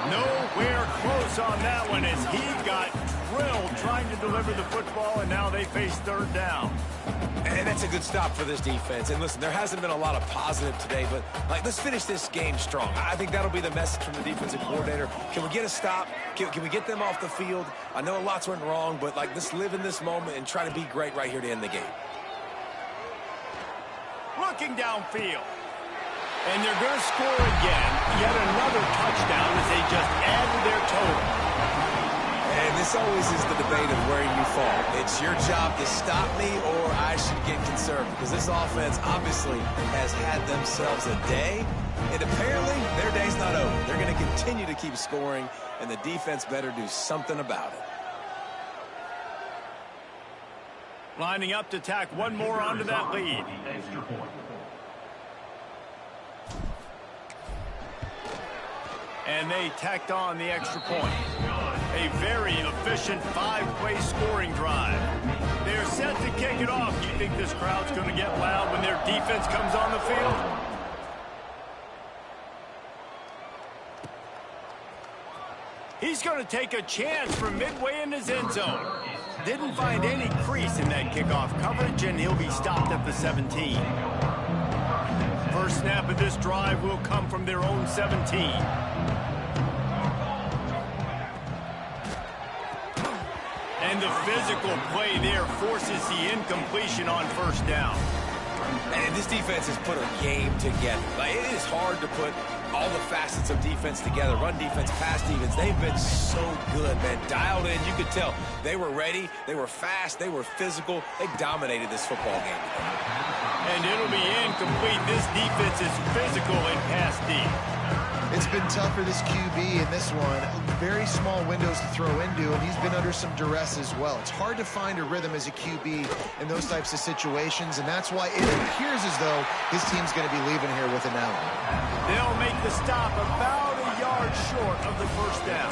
Nowhere close on that one as he got drilled trying to deliver the football, and now they face 3rd down. And that's a good stop for this defense. And listen, there hasn't been a lot of positive today, but let's finish this game strong. I think that'll be the message from the defensive coordinator. Can we get a stop? Can we get them off the field? I know lots went wrong, but let's live in this moment and try to be great right here to end the game. Looking downfield. And they're going to score again. Yet another touchdown as they just add to their total. And this always is the debate of where you fall. It's your job to stop me or I should get conservative because this offense obviously has had themselves a day, And apparently, their day's not over. They're going to continue to keep scoring, and the defense better do something about it. Lining up to tack one more onto that lead. Extra point. And they tacked on the extra point. A very efficient 5-play scoring drive. They're set to kick it off. Do you think this crowd's going to get loud when their defense comes on the field? He's going to take a chance from midway in his end zone. Didn't find any crease in that kickoff coverage, and he'll be stopped at the 17. First snap of this drive will come from their own 17. And the physical play there forces the incompletion on first down. And this defense has put a game together. Like, it is hard to put all the facets of defense together. Run defense, pass defense. They've been so good, man. Dialed in. You could tell they were ready. They were fast. They were physical. They dominated this football game today. And it'll be incomplete. This defense is physical and pass deep. It's been tough for this QB in this one. Very small windows to throw into, and he's been under some duress as well. It's hard to find a rhythm as a QB in those types of situations, and that's why it appears as though his team's going to be leaving here with an L. They'll make the stop about a yard short of the first down.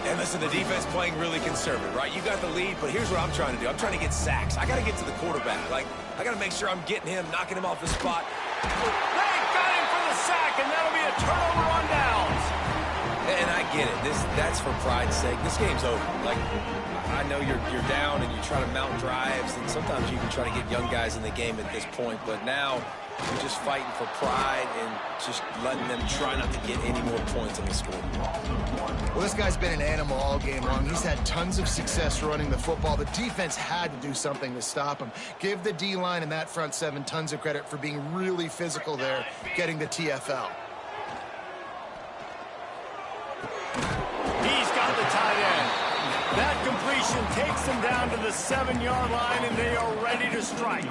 And listen, the defense playing really conservative, right? You got the lead, but here's what I'm trying to do. I'm trying to get sacks. I got to get to the quarterback. Like, I got to make sure I'm getting him, knocking him off his spot. They got him for the sack, and that'll be a turnover on downs. And I get it. That's for pride's sake. This game's over. Like, I know you're down and you try to mount drives, and sometimes you can try to get young guys in the game at this point, but now you're just fighting for pride and just letting them try not to get any more points on the scoreboard. Well, this guy's been an animal all game long. He's had tons of success running the football. The defense had to do something to stop him. Give the D-line and that front seven tons of credit for being really physical there, getting the TFL. He's got the tight end. That completion takes them down to the 7-yard line, and they are ready to strike.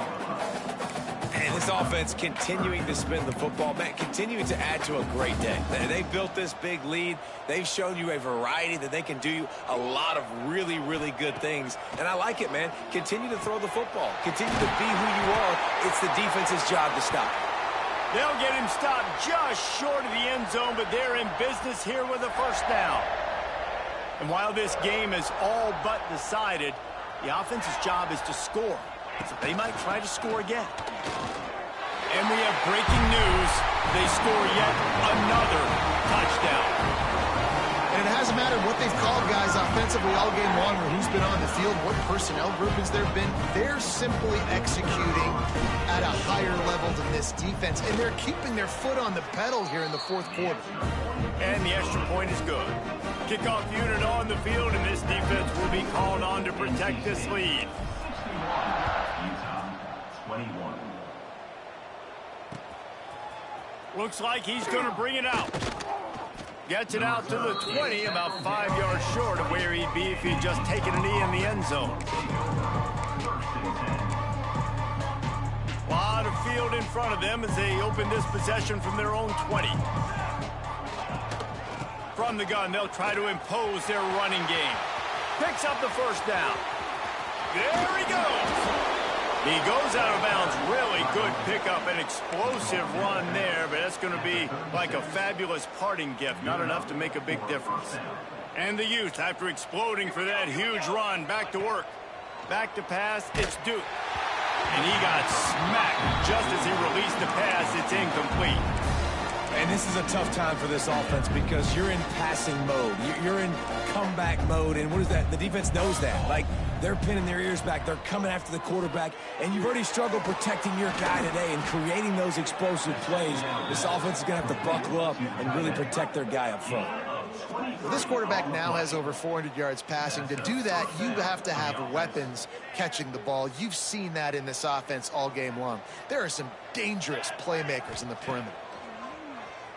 And this offense continuing to spin the football, man, continuing to add to a great day. They've built this big lead. They've shown you a variety that they can do a lot of really, really good things. And I like it, man. Continue to throw the football. Continue to be who you are. It's the defense's job to stop. They'll get him stopped just short of the end zone, but they're in business here with a first down. And while this game is all but decided, the offense's job is to score. So they might try to score again. And we have breaking news. They score yet another touchdown. And it hasn't mattered what they've called guys offensively all game long or who's been on the field, what personnel groupings there have been. They're simply executing at a higher level than this defense, and they're keeping their foot on the pedal here in the fourth quarter. And the extra point is good. Kickoff unit on the field, and this defense will be called on to protect this lead. Utah, 21. Looks like he's going to bring it out. Gets it out to the 20, about 5 yards short of where he'd be if he'd just taken a knee in the end zone. A lot of field in front of them as they open this possession from their own 20. From the gun, they'll try to impose their running game. Picks up the first down. There he goes. He goes out of bounds. Really good pickup, an explosive run there, but that's going to be like a fabulous parting gift. Not enough to make a big difference. And the Utes, after exploding for that huge run, back to work. Back to pass, it's Duke. And he got smacked just as he released the pass. It's incomplete. And this is a tough time for this offense because you're in passing mode. You're in comeback mode, and what is that? The defense knows that. Like, they're pinning their ears back. They're coming after the quarterback, and you've already struggled protecting your guy today and creating those explosive plays. This offense is going to have to buckle up and really protect their guy up front. Well, this quarterback now has over 400 yards passing. To do that, you have to have weapons catching the ball. You've seen that in this offense all game long. There are some dangerous playmakers in the perimeter.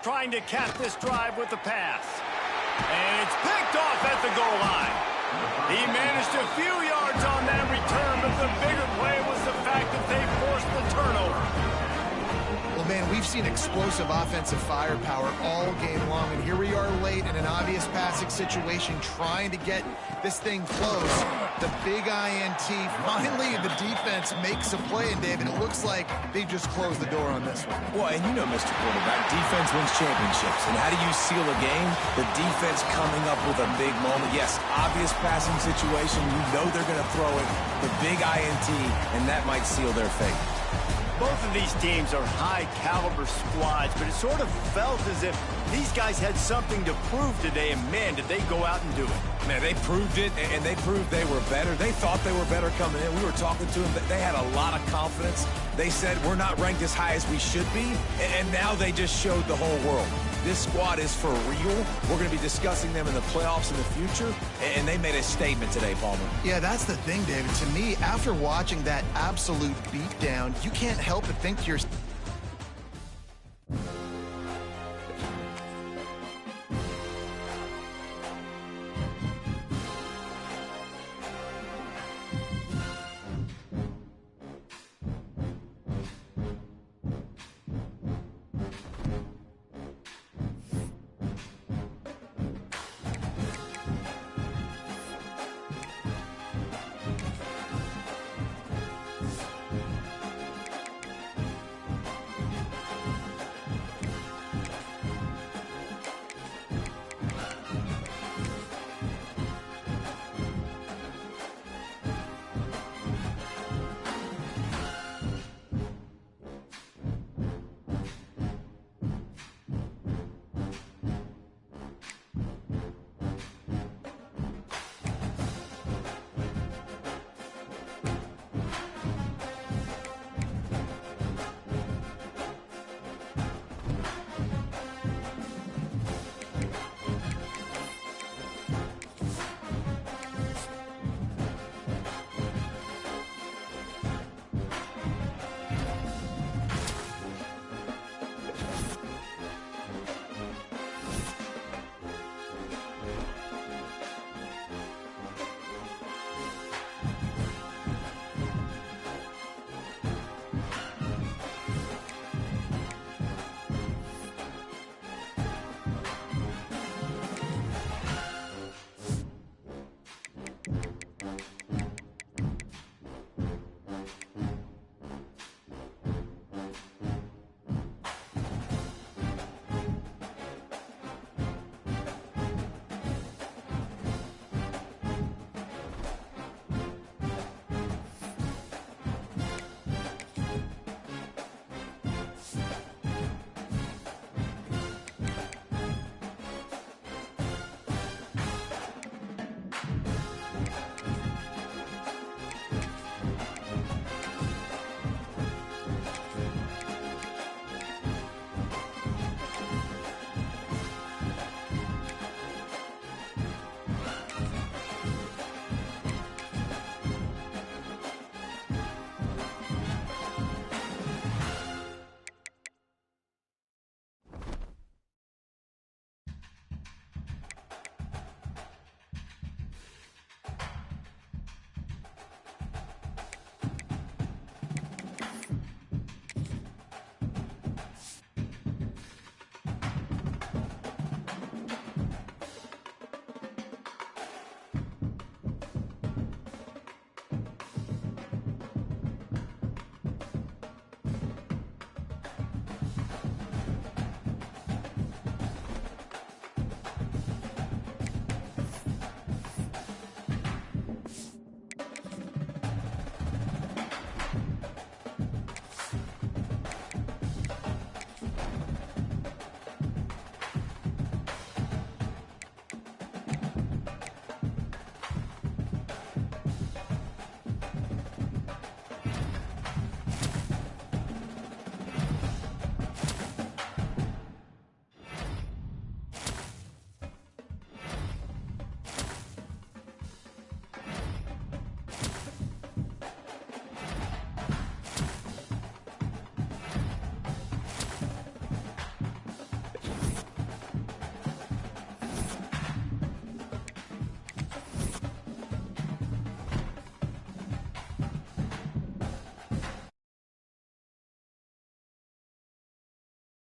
Trying to cap this drive with the pass. And it's picked off at the goal line. He managed a few yards on that return, but the bigger play was the fact that they forced the turnover. Well, Man, we've seen explosive offensive firepower all game long, and here we are late in an obvious passing situation trying to get this thing close. The big INT. Finally, the defense makes a play, and David, it looks like they just closed the door on this one. Well, and you know, Mr. Quarterback, defense wins championships. And how do you seal a game? The defense coming up with a big moment. Yes, obvious passing situation. You know they're going to throw it. The big INT, and that might seal their fate. Both of these teams are high-caliber squads, but it sort of felt as if these guys had something to prove today, and man, did they go out and do it. Man, they proved it, and they proved they were better. They thought they were better coming in. We were talking to them. They had a lot of confidence. They said, we're not ranked as high as we should be, and now they just showed the whole world. This squad is for real. We're going to be discussing them in the playoffs in the future, and they made a statement today, Palmer. Yeah, that's the thing, David. To me, after watching that absolute beatdown, you can't help but think to yourself,